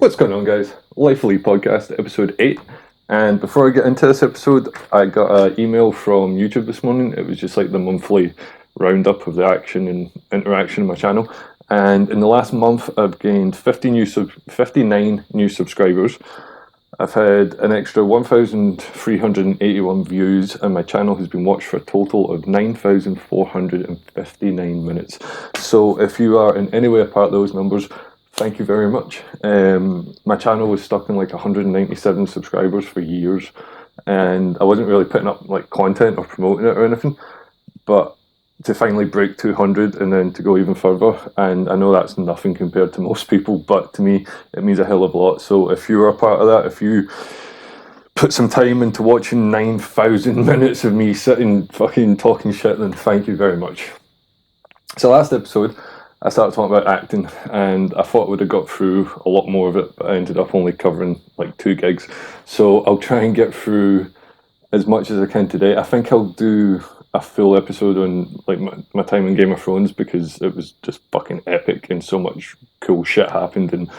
What's going on, guys? Lifely Podcast, episode 8. And before I get into this episode, I got an email from YouTube this morning. It was just like the monthly roundup of the action and interaction on my channel. And in the last month, I've gained 59 new subscribers. I've had an extra 1,381 views, and my channel has been watched for a total of 9,459 minutes. So if you are in any way a part of those numbers, thank you very much. My channel was stuck in like 197 subscribers for years, and I wasn't really putting up like content or promoting it or anything. But to finally break 200 and then to go even further, and I know that's nothing compared to most people, but to me it means a hell of a lot. So if you are a part of that, if you put some time into watching 9,000 minutes of me sitting fucking talking shit, then thank you very much. So last episode I started talking about acting, and I thought I would have got through a lot more of it, but I ended up only covering like 2 gigs. So I'll try and get through as much as I can today. I think I'll do a full episode on like my time in Game of Thrones, because it was just fucking epic and so much cool shit happened, and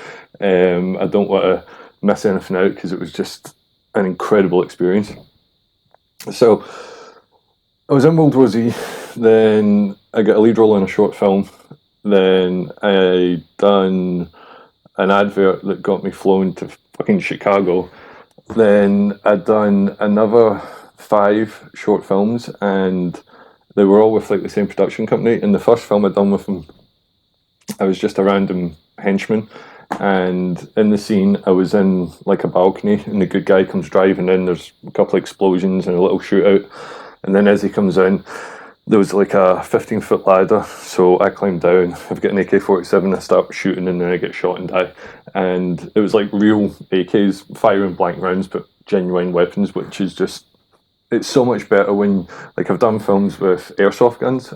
I don't want to miss anything out because it was just an incredible experience. So I was in World War Z, then I got a lead role in a short film, then I done an advert that got me flown to fucking Chicago, then I'd done another 5 short films, and they were all with like the same production company. In the first film I'd done with them, I was just a random henchman, and in the scene I was in like a balcony, and the good guy comes driving in, there's a couple of explosions and a little shootout, and then as he comes in, there was like a 15-foot ladder, so I climbed down, I've got an AK-47, I start shooting, and then I get shot and die. And it was like real AKs firing blank rounds, but genuine weapons, which is just, it's so much better when, like, I've done films with airsoft guns.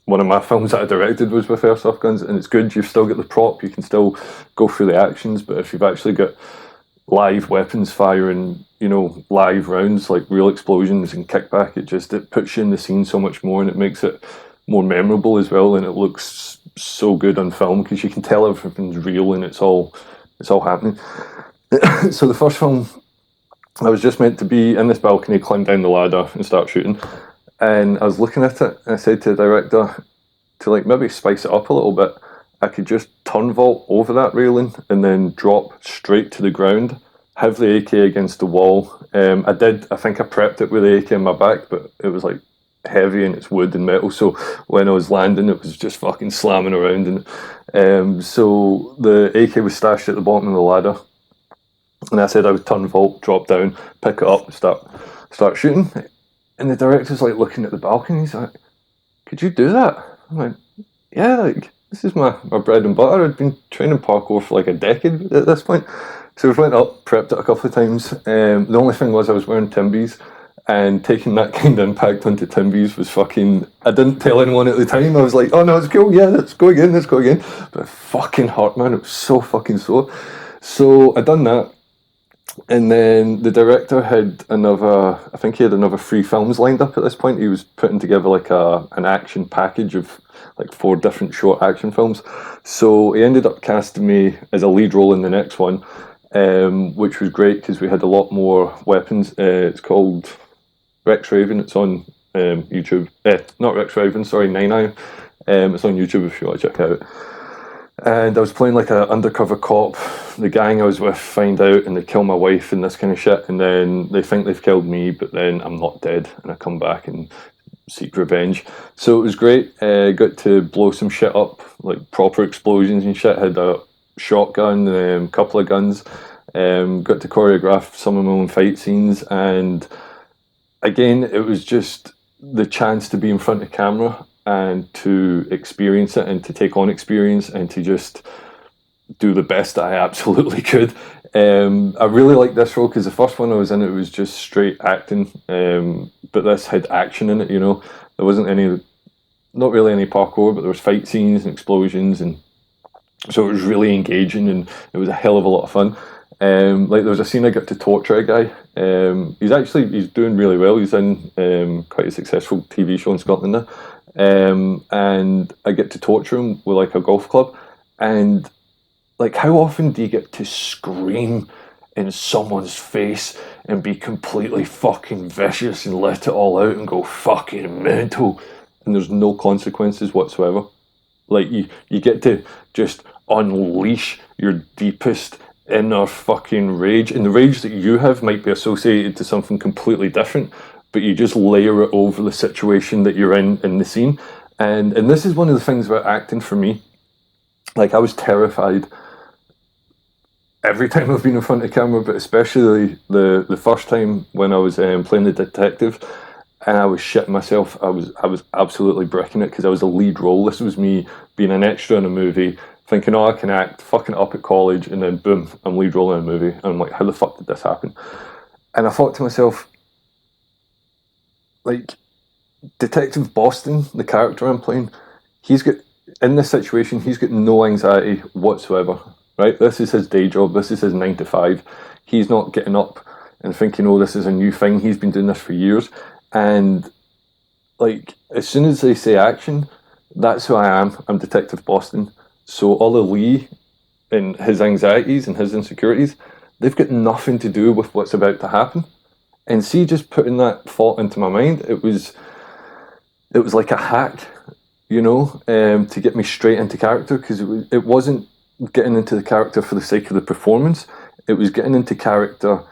One of my films that I directed was with airsoft guns, and it's good, you've still got the prop, you can still go through the actions, but if you've actually got live weapons firing, you know, live rounds, like real explosions and kickback, it puts you in the scene so much more, and it makes it more memorable as well, and it looks so good on film because you can tell everything's real and it's all happening. So the first film, I was just meant to be in this balcony, climb down the ladder and start shooting, and I was looking at it and I said to the director to like maybe spice it up a little bit, I could just turn vault over that railing and then drop straight to the ground, have the AK against the wall. I think I prepped it with the AK in my back, but it was like heavy and it's wood and metal, so when I was landing it was just fucking slamming around, and so the AK was stashed at the bottom of the ladder, and I said I would turn vault, drop down, pick it up, start shooting, and the director's like looking at the balcony, he's like, "Could you do that?" I'm like, "Yeah, like this is my bread and butter. I'd been training parkour for like a decade at this point." So we went up, prepped it a couple of times. The only thing was I was wearing Timbies, and taking that kind of impact onto Timbies was fucking, I didn't tell anyone at the time. I was like, "Oh no, it's cool, yeah, let's go again. But it fucking hurt, man. It was so fucking sore. So I done that. And then the director had another 3 films lined up at this point. He was putting together like an action package of like 4 different short action films. So he ended up casting me as a lead role in the next one, which was great because we had a lot more weapons. It's called Rex Raven. It's on YouTube. Not Rex Raven, sorry, 9 It's on YouTube if you want to check it out. And I was playing like an undercover cop. The gang I was with find out and they kill my wife and this kind of shit, and then they think they've killed me, but then I'm not dead and I come back and seek revenge. So it was great. Got to blow some shit up, like proper explosions and shit. Had a shotgun, a couple of guns. Got to choreograph some of my own fight scenes, and again, it was just the chance to be in front of camera and to experience it and to take on experience and to just do the best that I absolutely could. I really liked this role because the first one I was in, it was just straight acting, but this had action in it, you know. There wasn't not really any parkour, but there was fight scenes and explosions, and so it was really engaging and it was a hell of a lot of fun. Like there was a scene I got to torture a guy. He's doing really well. He's in quite a successful TV show in Scotland now. And I get to torture him with like a golf club, and like, how often do you get to scream in someone's face and be completely fucking vicious and let it all out and go fucking mental, and there's no consequences whatsoever? Like, you get to just unleash your deepest inner fucking rage, and the rage that you have might be associated to something completely different, but you just layer it over the situation that you're in the scene. And this is one of the things about acting for me. Like, I was terrified every time I've been in front of camera, but especially the first time when I was playing the detective, and I was shitting myself. I was absolutely bricking it because I was a lead role. This was me being an extra in a movie, thinking, oh, I can act, fucking it up at college, and then boom, I'm lead role in a movie. And I'm like, how the fuck did this happen? And I thought to myself, like, Detective Boston, the character I'm playing, he's got, in this situation, he's got no anxiety whatsoever, right? This is his day job. This is his 9 to 5. He's not getting up and thinking, oh, this is a new thing. He's been doing this for years. And, like, as soon as they say action, that's who I am. I'm Detective Boston. So all of Lee and his anxieties and his insecurities, they've got nothing to do with what's about to happen. And see, just putting that thought into my mind, it was like a hack, to get me straight into character, because it wasn't getting into the character for the sake of the performance. It was getting into character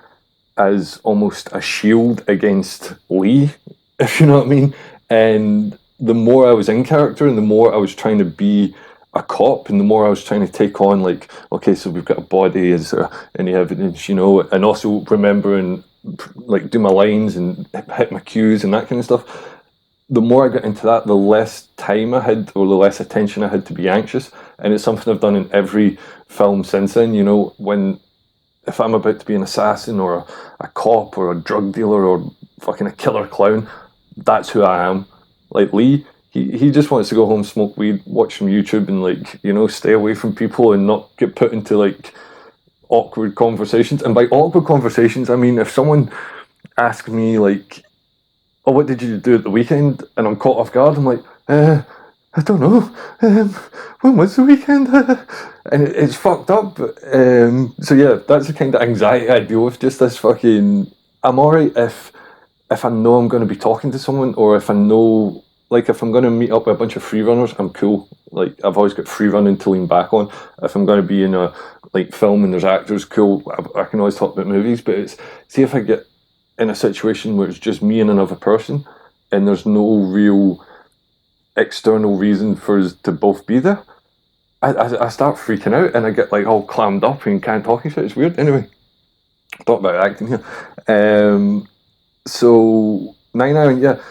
as almost a shield against Lee, if you know what I mean. And the more I was in character and the more I was trying to be a cop, and the more I was trying to take on, like, okay, so we've got a body, is there any evidence, and also remembering, like, do my lines and hit my cues and that kind of stuff. The more I got into that, the less time I had, or the less attention I had to be anxious. And it's something I've done in every film since then. If I'm about to be an assassin or a cop or a drug dealer or fucking a killer clown, that's who I am. Like, Lee, he just wants to go home, smoke weed, watch some YouTube, and, like, stay away from people and not get put into, like, awkward conversations. And by awkward conversations, I mean, if someone asks me, like, oh, what did you do at the weekend? And I'm caught off guard. I'm like, I don't know. When was the weekend? And it's fucked up. So yeah, that's the kind of anxiety I deal with. Just this fucking. I'm alright if I know I'm going to be talking to someone, or if I know, like, if I'm going to meet up with a bunch of freerunners, I'm cool. Like, I've always got free running to lean back on. If I'm going to be in a, like, film and there's actors, cool. I can always talk about movies. But it's, see, if I get in a situation where it's just me and another person, and there's no real external reason for us to both be there, I start freaking out, and I get, like, all clammed up and can't talk and shit. It's weird. Anyway, talk about acting here. So 9/11, yeah,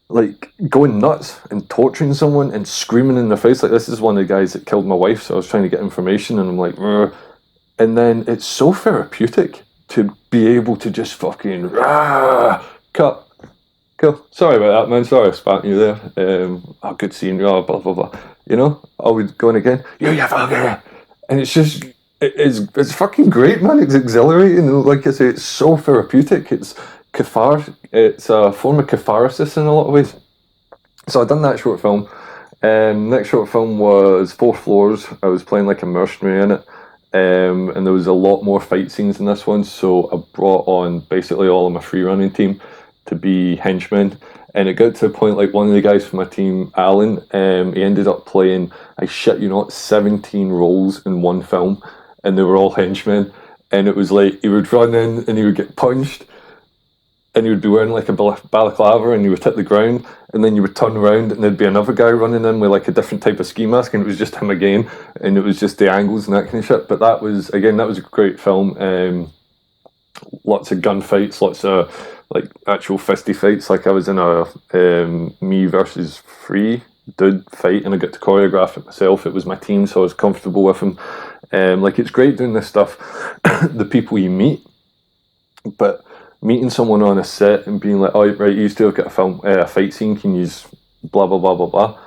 like, going nuts and torturing someone and screaming in their face. Like, this is one of the guys that killed my wife, so I was trying to get information, and I'm like, "Rrr." And then it's so therapeutic to be able to just fucking cut. Cool. Sorry about that, man. Sorry I spat you there. Good seeing you. Blah blah blah. I would go in again. You fucker. And it's just, it's fucking great, man. It's exhilarating. Like I say, it's so therapeutic. It's cathartic. It's a form of catharsis in a lot of ways. So I've done that short film. Next short film was 4 Floors. I was playing like a mercenary in it. And there was a lot more fight scenes in this one, so I brought on basically all of my free running team to be henchmen. And it got to a point, like, one of the guys from my team, Alan, he ended up playing, I shit you not, 17 roles in one film, and they were all henchmen. And it was like, he would run in and he would get punched, and he would be wearing like a balaclava, and he would hit the ground, and then you would turn around and there'd be another guy running in with like a different type of ski mask, and it was just him again, and it was just the angles and that kind of shit. But that was a great film. Lots of gunfights, lots of, like, actual fisty fights. Like, I was in a me versus 3 dude fight, and I got to choreograph it myself. It was my team, so I was comfortable with him. Like, it's great doing this stuff. The people you meet, but meeting someone on a set and being like, oh, right, you still got a fight scene, can you use blah, blah, blah, blah, blah,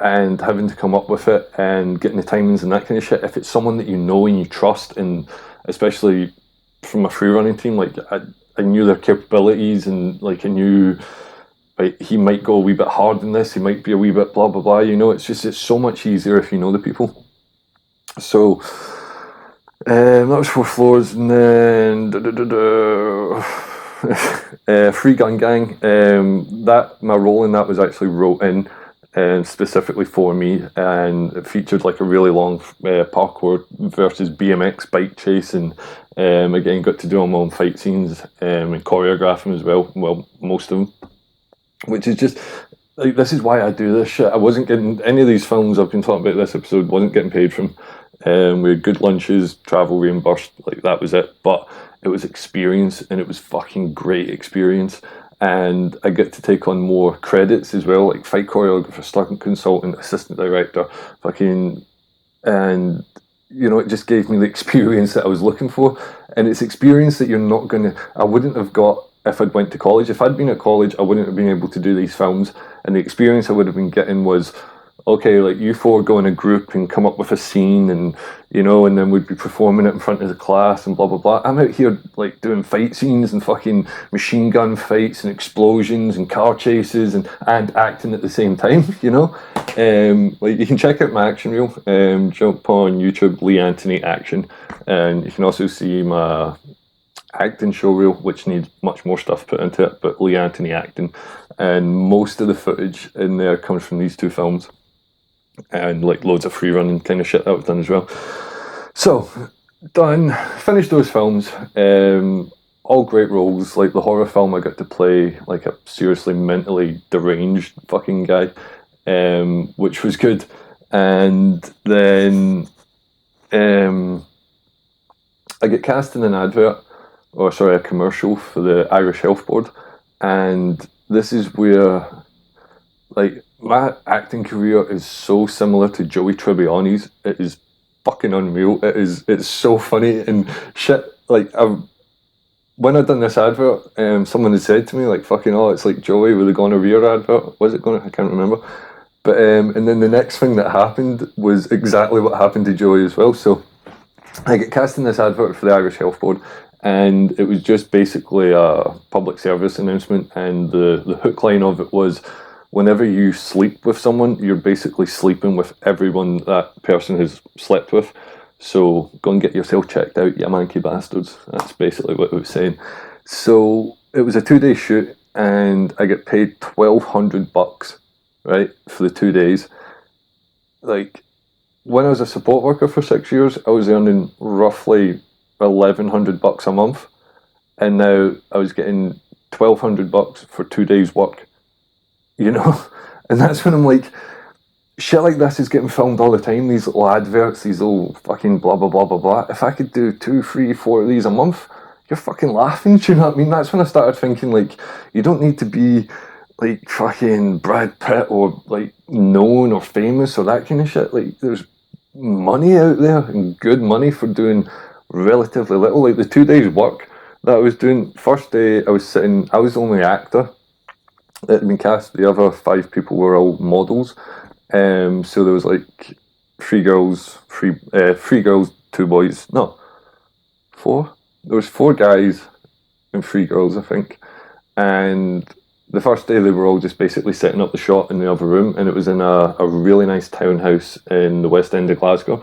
and having to come up with it and getting the timings and that kind of shit. If it's someone that you know and you trust, and especially from a free running team, like, I knew their capabilities, and, like, I knew, like, he might go a wee bit hard in this, he might be a wee bit blah, blah, blah, it's so much easier if you know the people. So that was 4 floors, and then Free Gun Gang. That my role in that was actually wrote in specifically for me, and it featured like a really long parkour versus BMX bike chase, and again got to do all my own fight scenes and choreograph them as well. Well, most of them, which is just like, this is why I do this shit. I wasn't getting any of these films I've been talking about this episode, wasn't getting paid from. We had good lunches, travel reimbursed, like that was it. But it was experience, and it was fucking great experience. And I get to take on more credits as well, like fight choreographer, stunt consultant, assistant director, fucking, and you know, it just gave me the experience that I was looking for. And it's experience that you're not gonna, I wouldn't have got if I'd went to college. If I'd been at college, I wouldn't have been able to do these films. And the experience I would have been getting was, okay, like you four go in a group and come up with a scene, and you know, and then we'd be performing it in front of the class and blah blah blah. I'm out here like doing fight scenes and fucking machine gun fights and explosions and car chases and acting at the same time, you know. Like you can check out my action reel. Jump on YouTube, Lee Anthony Action, and you can also see my acting show reel, which needs much more stuff put into it, but Lee Anthony Acting, and most of the footage in there comes from these two films, and like loads of free running kind of shit that I've done as well. So done, finished those films. All great roles. Like the horror film, I got to play like a seriously mentally deranged fucking guy, which was good. And then I get cast in an advert, or sorry, a commercial for the Irish Health Board, and this is where, like, my acting career is so similar to Joey Tribbiani's. It is fucking unreal. It's so funny and shit. Like, when I'd done this advert, someone had said to me, like, fucking, oh, it's like Joey with the gonorrhea advert. Was it gonorrhea? I can't remember. But, and then the next thing that happened was exactly what happened to Joey as well. So I get cast in this advert for the Irish Health Board, and it was just basically a public service announcement, and the hook line of it was, whenever you sleep with someone, you're basically sleeping with everyone that person has slept with. So go and get yourself checked out, you manky bastards. That's basically what it was saying. So it was a 2-day shoot, and I get paid $1,200, right, for the 2 days. Like, when I was a support worker for 6 years, I was earning roughly $1,100 a month, and now I was getting $1,200 for 2 days' work. You know, and that's when I'm like, shit like this is getting filmed all the time. These little adverts, these little fucking blah blah blah blah blah. If I could do 2, 3, 4 of these a month, you're fucking laughing. Do you know what I mean? That's when I started thinking, like, you don't need to be like fucking Brad Pitt or like known or famous or that kind of shit. Like, there's money out there, and good money for doing relatively little. Like the 2 days work that I was doing, first day I was the only actor that had been cast. The other 5 people were all models. So there was like 3 girls, 2 boys. No, 4. There was 4 guys and 3 girls, I think. And the first day they were all just basically setting up the shot in the other room, and it was in a really nice townhouse in the West End of Glasgow.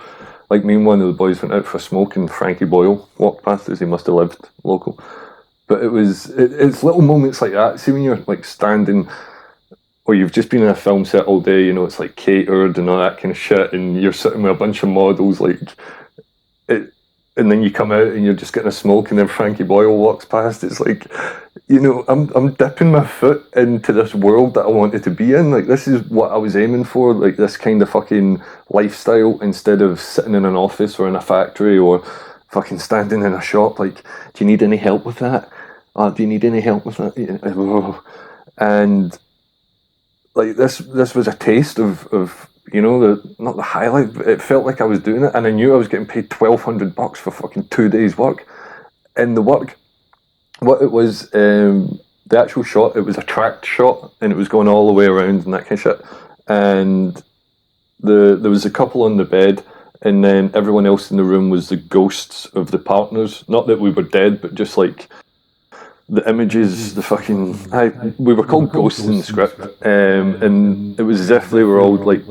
Like, me and one of the boys went out for a smoke, and Frankie Boyle walked past us. He must have lived local. But it's little moments like that. See, when you're like standing, or you've just been in a film set all day, you know, it's like catered and all that kind of shit, and you're sitting with a bunch of models, like it, and then you come out and you're just getting a smoke, and then Frankie Boyle walks past. It's like, you know, I'm dipping my foot into this world that I wanted to be in. Like, this is what I was aiming for, like this kind of fucking lifestyle, instead of sitting in an office or in a factory or fucking standing in a shop. Like, do you need any help with that? Do you need any help with that? And like this was a taste of you know, not the highlight, but it felt like I was doing it, and I knew I was getting paid $1,200 for fucking 2 days work. And the work, what it was, the actual shot, it was a tracked shot, and it was going all the way around and that kind of shit. And there was a couple on the bed, and then everyone else in the room was the ghosts of the partners. Not that we were dead, but just like the images, the fucking, we were called ghosts in the script, and it was as if they were all like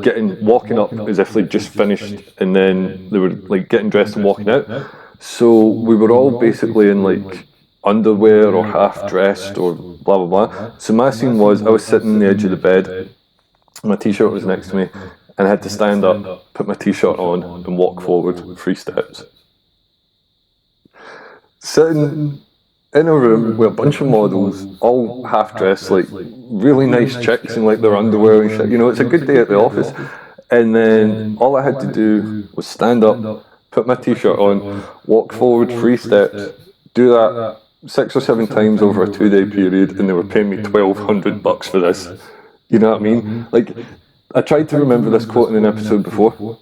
walking up as if they'd just finished, and then they were like getting dressed and walking out. So we were all basically in like underwear or half dressed or blah blah blah. So my scene was I was sitting on the edge of the bed, my t-shirt was next to me, and I had to stand up, put my t-shirt on, and walk forward 3 steps. Sitting in a room with a bunch of models, all half dressed, like really nice chicks in like their underwear and shit. You know, it's a good day at the office. And then all I had to do was stand up, put my t-shirt on, walk forward 3 steps, do that 6 or 7 times over a 2-day period, and they were paying me $1,200 for this. You know what I mean? Like, I tried to remember this quote in an episode before.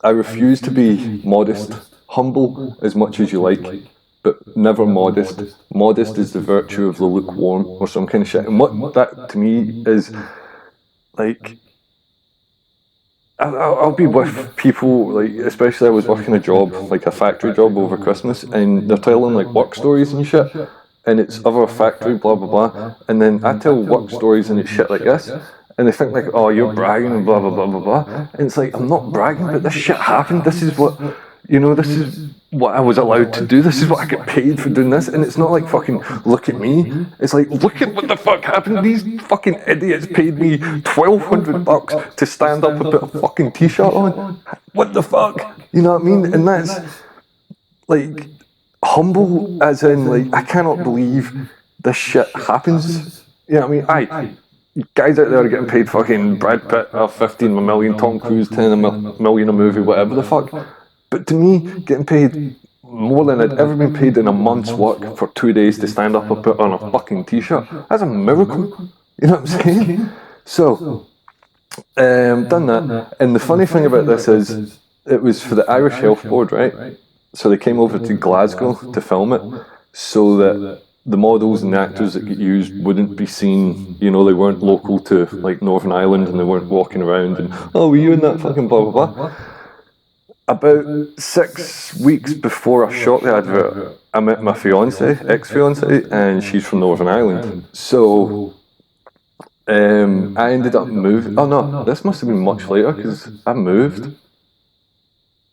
I refuse to be modest, humble as much as you like, but never modest. Modest is the virtue of the lukewarm, or some kind of shit. And what that to me is, like, I'll be with people, like, especially I was working a job, like a factory job over Christmas, and they're telling like work stories and shit, and it's of a factory, blah blah blah, and then I tell work stories and it's shit like this, and they think like, oh, you're bragging and blah blah blah blah blah, and it's like, I'm not bragging, but this shit happened. This is what, you know, this is what I was allowed to do. This is what I get paid for doing this. And it's not like fucking, look at me. It's like, look at what the fuck happened. These fucking idiots paid me $1,200 to stand up and put a fucking t-shirt on. What the fuck? You know what I mean? And that's like humble as in like, I cannot believe this shit happens. You know what I mean? Guys out there are getting paid fucking Brad Pitt, 15 million, Tom Cruise, 10 million a movie, whatever the fuck. But to me, getting paid more than I'd ever been paid in a month's work for 2 days to stand up and put on a fucking t-shirt, that's a miracle. You know what I'm saying? So, done that. And the funny thing about this is, it was for the Irish Health Board, right? So they came over to Glasgow to film it, so that the models and the actors that get used wouldn't be seen, you know, they weren't local to like Northern Ireland, and they weren't walking around and, oh, were you in that fucking blah blah blah. About 6 weeks before I shot the advert, I met my ex-fiance, and she's from Northern Ireland. So I ended up moving. Oh no, this must have been much later because I moved.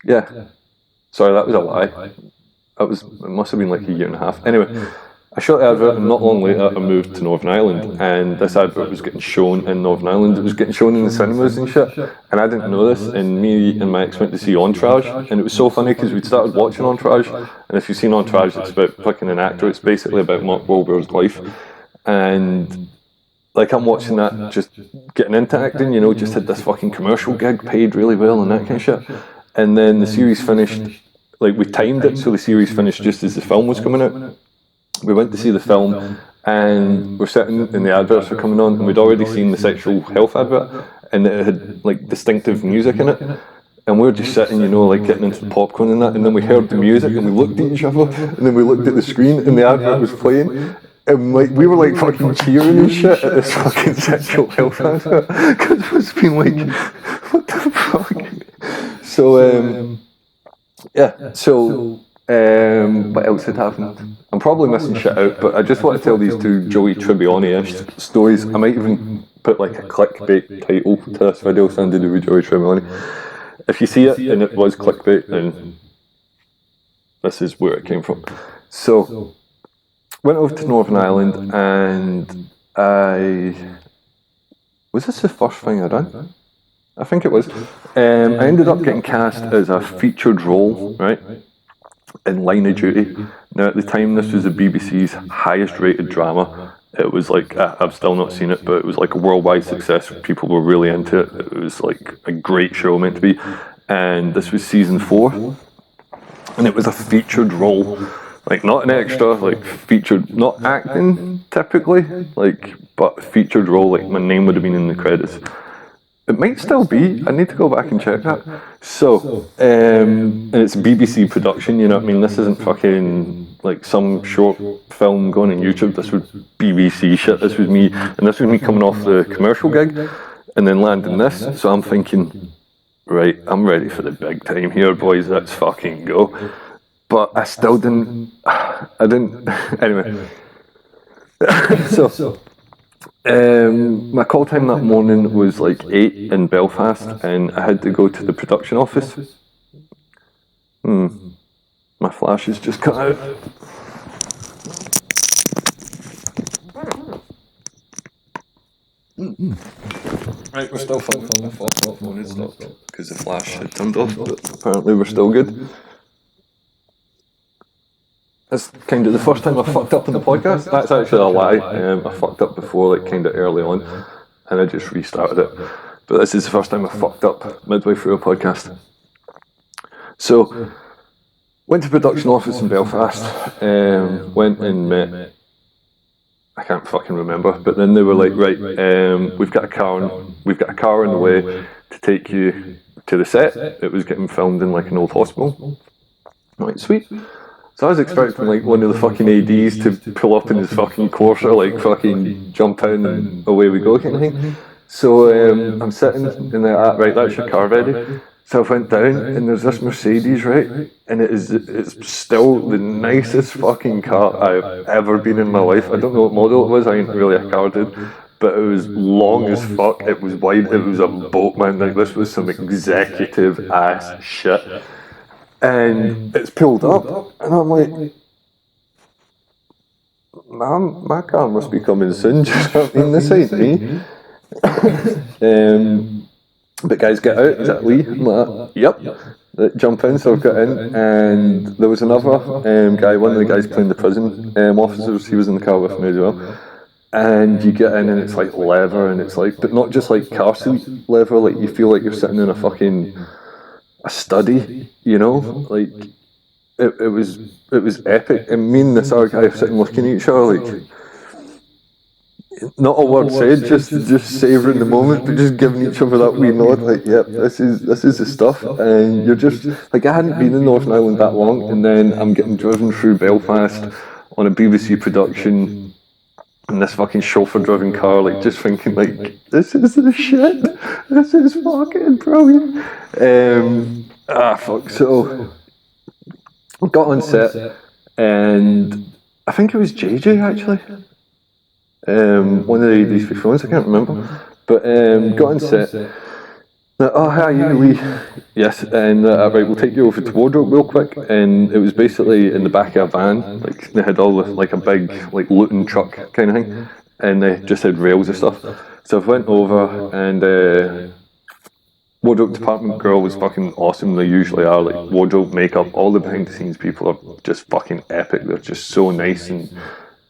Yeah, sorry, that was a lie. It must have been like a year and a half. Anyway, I shot the advert, and not long later I moved to Northern Ireland, and this advert was getting shown in Northern Ireland. It was getting shown in the cinemas and shit, and I didn't know this, and me and my ex went to see Entourage, and it was so funny because we'd started watching Entourage, and if you've seen Entourage, it's about fucking an actor. It's basically about Mark Wahlberg's life, and like I'm watching that, just getting into acting, you know, just had this fucking commercial gig, paid really well and that kind of shit, and then the series finished, like we timed it, so the series finished just as the film was coming out. We went to see the film, and we're sitting and the adverts were coming on, and we'd already seen the sexual health advert, and it had like distinctive music in it, and we were just sitting, you know, like getting into the popcorn and that, and then we heard the music, and we looked at each other, and then we looked at the screen, and the advert was playing, and like we were like fucking cheering and shit at this fucking sexual health advert, because it was being like, what the fuck? So yeah, so what else had happened? I'm probably missing shit out, but I just want to tell these 2 Joey Tribbiani-ish stories. I might even put like a clickbait title to this video, something to do with Joey Tribbiani. If you see it and it was clickbait, then this is where it came from. So, went over to Northern Ireland, and was this the first thing I done? I think it was. I ended up getting cast as a featured role, right? In Line of Duty. Now at the time this was the BBC's highest rated drama. It was like, I've still not seen it, but it was like a worldwide success. People were really into it. It was like a great show meant to be. And this was season 4. And it was a featured role. Like not an extra, like featured, not acting typically, like, but featured role, like my name would have been in the credits. It might still be. I need to go back and check that. So, and it's BBC production, you know what I mean? This isn't fucking like some short film going on YouTube. This was BBC shit. This was me, and this was me coming off the commercial gig and then landing this. So I'm thinking, right, I'm ready for the big time here, boys. Let's fucking go. But I still didn't, anyway. So, my call time that morning was like 8 in Belfast, and I had to go to the production office. My flash has just cut out. Right, we're still filming. I thought my phone had stopped because the flash had turned off, but apparently we're still good. That's kind of the first time I fucked up in the podcast. That's actually a lie. I fucked up before, like kind of early on, and I just restarted it. But this is the first time I fucked up midway through a podcast. So, went to production office in Belfast. Went and met. I can't fucking remember. But then they were like, right, we've got a car on the way to take you to the set. It was getting filmed in like an old hospital. I'm like, sweet. So I was expecting like one of the fucking ADs to pull up in his fucking Corsa, like fucking jump in and away we go kind of thing. So I'm sitting in there, right, that's your car ready. So I went down and there's this Mercedes, right? And it's still the nicest fucking car I've ever been in my life. I don't know what model it was, I ain't really a car dude. But it was long as fuck, it was wide, it was a boat, man. Like this was some executive ass shit. And it's pulled up, and I'm like, "Man, my car must be coming soon." Do you know what I mean? This ain't me. But guys, get out. Is that Lee? I'm like, yep. Jump in. So I've got in, and there was another guy. One of the guys playing the prison officers. He was in the car with me as well. And you get in, and it's like leather, and it's like, but not just like car seat leather. Like you feel like you're sitting in a study, you know, like it was epic. And me and this other guy sitting looking at each other, like not a word said, just savouring the moment, but just giving each other that wee nod, like, yep, this is the stuff. And you're just like, I hadn't been in Northern Ireland that long, and then I'm getting driven through Belfast on a BBC production in this fucking chauffeur-driven car, like just thinking, like, this is the shit. This is fucking brilliant. Fuck. So I got on set, and I think it was JJ actually. One of these three phones, I can't remember. But got on set. Oh, hi, you Lee. Yes, and right, we'll take you over to wardrobe real quick. And it was basically in the back of a van, like they had all the, like a big like looting truck kind of thing, and they just had rails and stuff. So I went over, and wardrobe department girl was fucking awesome. They usually are, like wardrobe, makeup, all the behind the scenes people are just fucking epic. They're just so nice and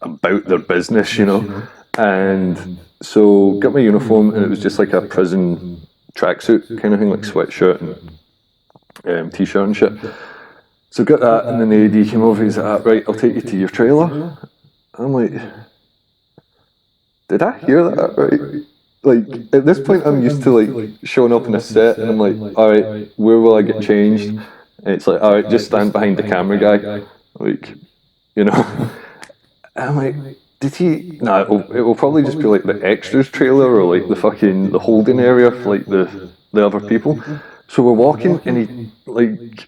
about their business, you know. And so got my uniform, and it was just like a prison tracksuit kind of thing, like sweatshirt and t-shirt and shit. So got that, and then the AD came over. He's like, right, I'll take you to your trailer. I'm like, did I hear that right? Like at this point, I'm used to like showing up in a set, and I'm like, all right, where will I get changed? And it's like, all right, just stand behind the camera guy, like, you know. And I'm like, did he? No, it will probably just be like the extras trailer or like the holding area for like the other people. So we're walking, and he like,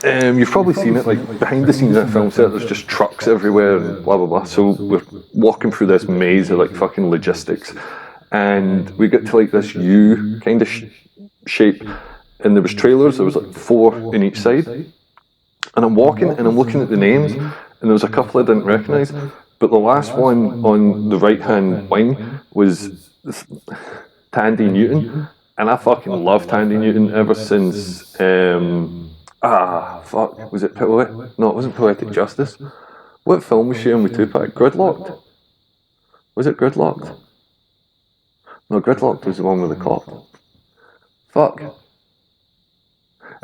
you've probably seen it, like behind the scenes in a film set. There's just trucks everywhere and blah blah blah. So we're walking through this maze of like fucking logistics, and we get to like this U kind of shape, and there was trailers. There was like 4 in each side, and I'm walking and I'm looking at the names, and there was a couple I didn't recognise. But the last one on the right-hand wing was Tandy Newton, and I fucking love Tandy Newton ever since. Was it Poetic? No, it wasn't Poetic Justice. What film was she in with Tupac? Gridlocked? Was it Gridlocked? No, Gridlocked was the one with the cop. Fuck.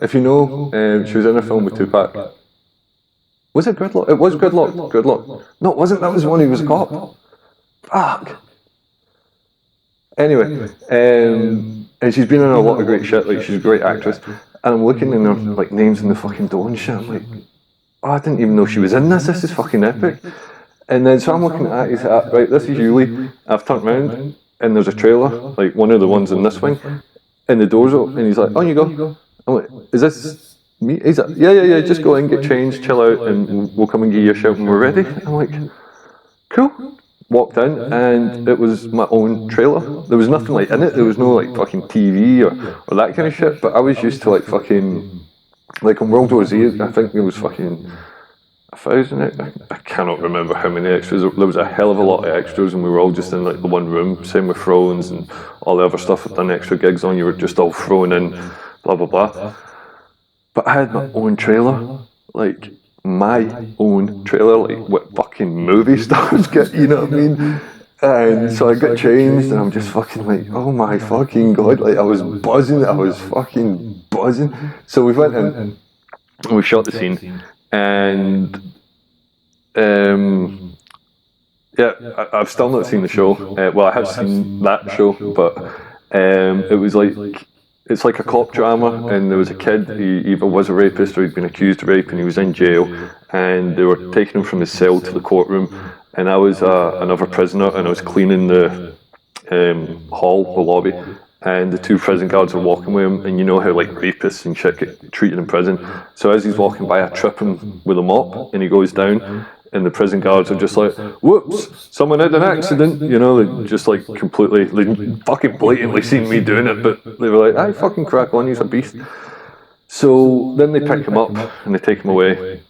If you know, she was in a film with Tupac. Was it Gridlock? It was Gridlock. Gridlock. No, it wasn't. That was the one who was a cop. Fuck. Anyway, and she's been in a lot of great shit. Like, she's a great actress. And I'm looking in her like names in the fucking door and shit. I'm like, oh, I didn't even know she was in this. This is fucking epic. And then so I'm looking at it. He's like, right, this is Yuli. I've turned around, and there's a trailer, like one of the ones in this wing, and the door's open, and he's like, on you go. I'm like, is this me? He's like, yeah, just go in, get changed, chill out, and we'll come and give you a shout when we're ready. I'm like, cool. walked in, and it was my own trailer. There was nothing like in it. There was no like fucking TV or that kind of shit. But I was used to like fucking, like in World War Z, I think there was fucking 1,000. I cannot remember how many extras. There was a hell of a lot of extras, and we were all just in like the one room. Same with Thrones and all the other stuff I've done extra gigs on. You were just all thrown in, blah blah blah. But I had my own trailer, like my own trailer, like what fucking movie stars get, you know what I mean? And so I got changed, and I'm just fucking like, oh my fucking god, like I was buzzing, I was fucking buzzing. So we went in, and we shot the scene, and yeah, I've still not seen the show. Well, I have seen that show, but it was like, it's like a cop drama, and there was a kid, he either was a rapist or he'd been accused of rape, and he was in jail, and they were taking him from his cell to the courtroom, and I was another prisoner, and I was cleaning the hall, the lobby, and the two prison guards were walking with him, and you know how like rapists and shit get treated in prison. So as he's walking by, I trip him with a mop, and he goes down, and the prison guards are just like, whoops, someone had an accident, you know, they just like completely, they fucking blatantly seen me doing it, but they were like, I fucking crack on, he's a beast. So then they pick him up, and they take him away,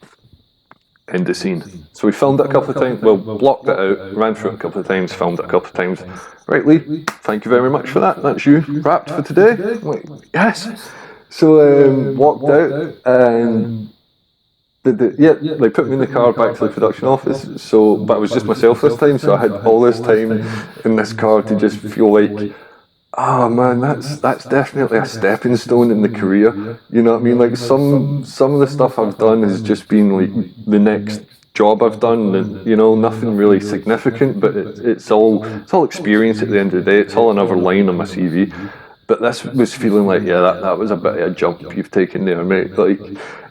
end the scene. So we filmed it a couple of times, well, blocked it out, ran through it a couple of times, filmed it a couple of times. Right, Lee, thank you very much for that, that's you wrapped for today. I'm like, yes. So walked out, and they put me in the car back to the production office. So, but it was just myself this time, so I had all this time in this car to just feel like, oh man, that's definitely a stepping stone in the career. You know what I mean? Like some of the stuff I've done has just been like the next job I've done, and you know, nothing really significant, but it's all experience at the end of the day. It's all another line on my CV. But this was feeling like, yeah, that was a bit of a jump you've taken there, mate. Like.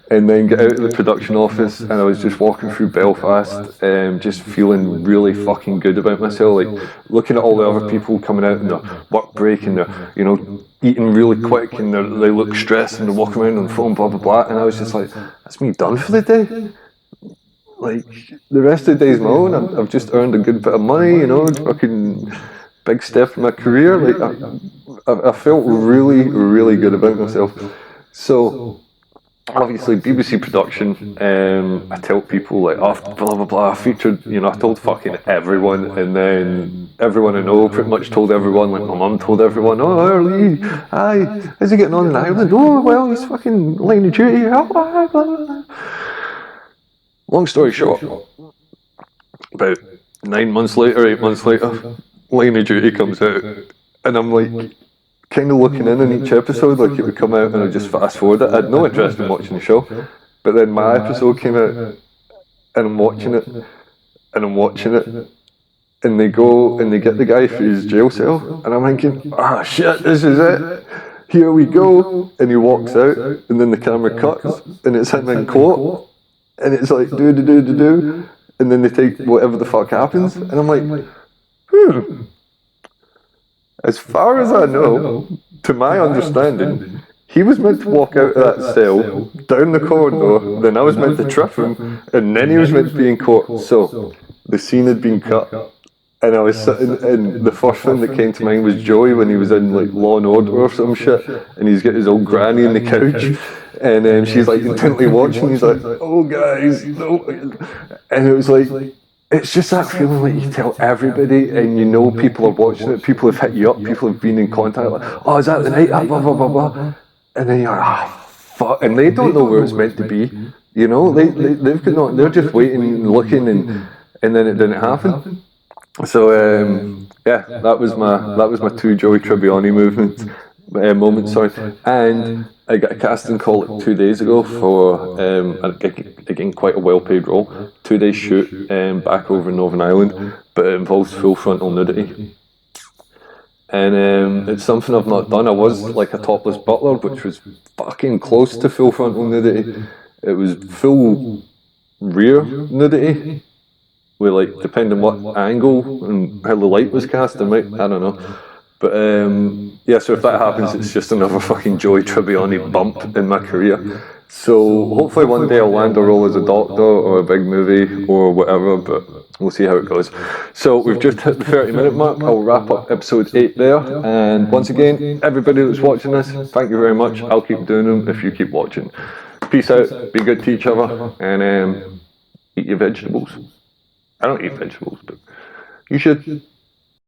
And then get out of the production office, and I was just walking through Belfast, just feeling really fucking good about myself, like looking at all the other people coming out in their work break, and they're, you know, eating really quick, and they look stressed, and they're walking around on the phone, blah blah blah, and I was just like, that's me done for the day. Like the rest of the day's my own. I've just earned a good bit of money, you know, fucking big step in my career. Like I felt really, really good about myself. So. Obviously, BBC production, I tell people like, oh, blah blah blah, I featured, you know, I told fucking everyone, and then everyone I know pretty much told everyone, like my mum told everyone, oh, Lee, hi, how's he getting on in Ireland? Oh, well, he's fucking line of duty. Blah, blah, blah. Long story short, about 9 months later, 8 months later, line of duty comes out, and I'm like, kind of looking in on each episode, like it would come out and I'd just fast forward it. I had no interest in watching the show, but then my episode came out, and I'm watching it, and they go and they get the guy for his jail cell, and I'm thinking, ah shit, this is it, here we go, and he walks out, and then the camera cuts, and it's him in court, and it's like do, and then they take whatever the fuck happens, and I'm like, as far as I know, to my understanding, he was meant to walk out of that cell, down the corridor, then I was meant to trip him, and then he was meant to be in court. So, the scene had been cut, and I was sitting, and the first thing that came to mind was Joey when he was in like Law and Order or some shit, and he's got his old granny on the couch, and she's like intently watching, he's like, oh guys, no, and it was like, it's just that feeling like you tell everybody, and you know people are watching it, people have hit you up, people have been in contact, like, oh, is that the night, blah, blah, blah, blah, and then you're like, fuck, and they don't know where it's meant to be, you know, they've got no, they're just waiting and looking, and then it didn't happen. So, yeah, that was my two Joey Tribbiani moments, sorry, and I got a casting call like 2 days ago for, again, quite a well-paid role, 2 day shoot back over in Northern Ireland, but it involves full frontal nudity. And it's something I've not done. I was like a topless butler, which was fucking close to full frontal nudity. It was full rear nudity, with like, depending what angle and how the light was cast, I don't know. But yeah, so if that happens, it's just another fucking Joey Tribbiani bump in my career. So hopefully one day I'll land a role as a doctor or a big movie or whatever, but we'll see how it goes. So we've just hit the 30-minute mark. I'll wrap up episode 8 there. And once again, everybody that's watching this, thank you very much. I'll keep doing them if you keep watching. Peace out, be good to each other, and eat your vegetables. I don't eat vegetables, but you should.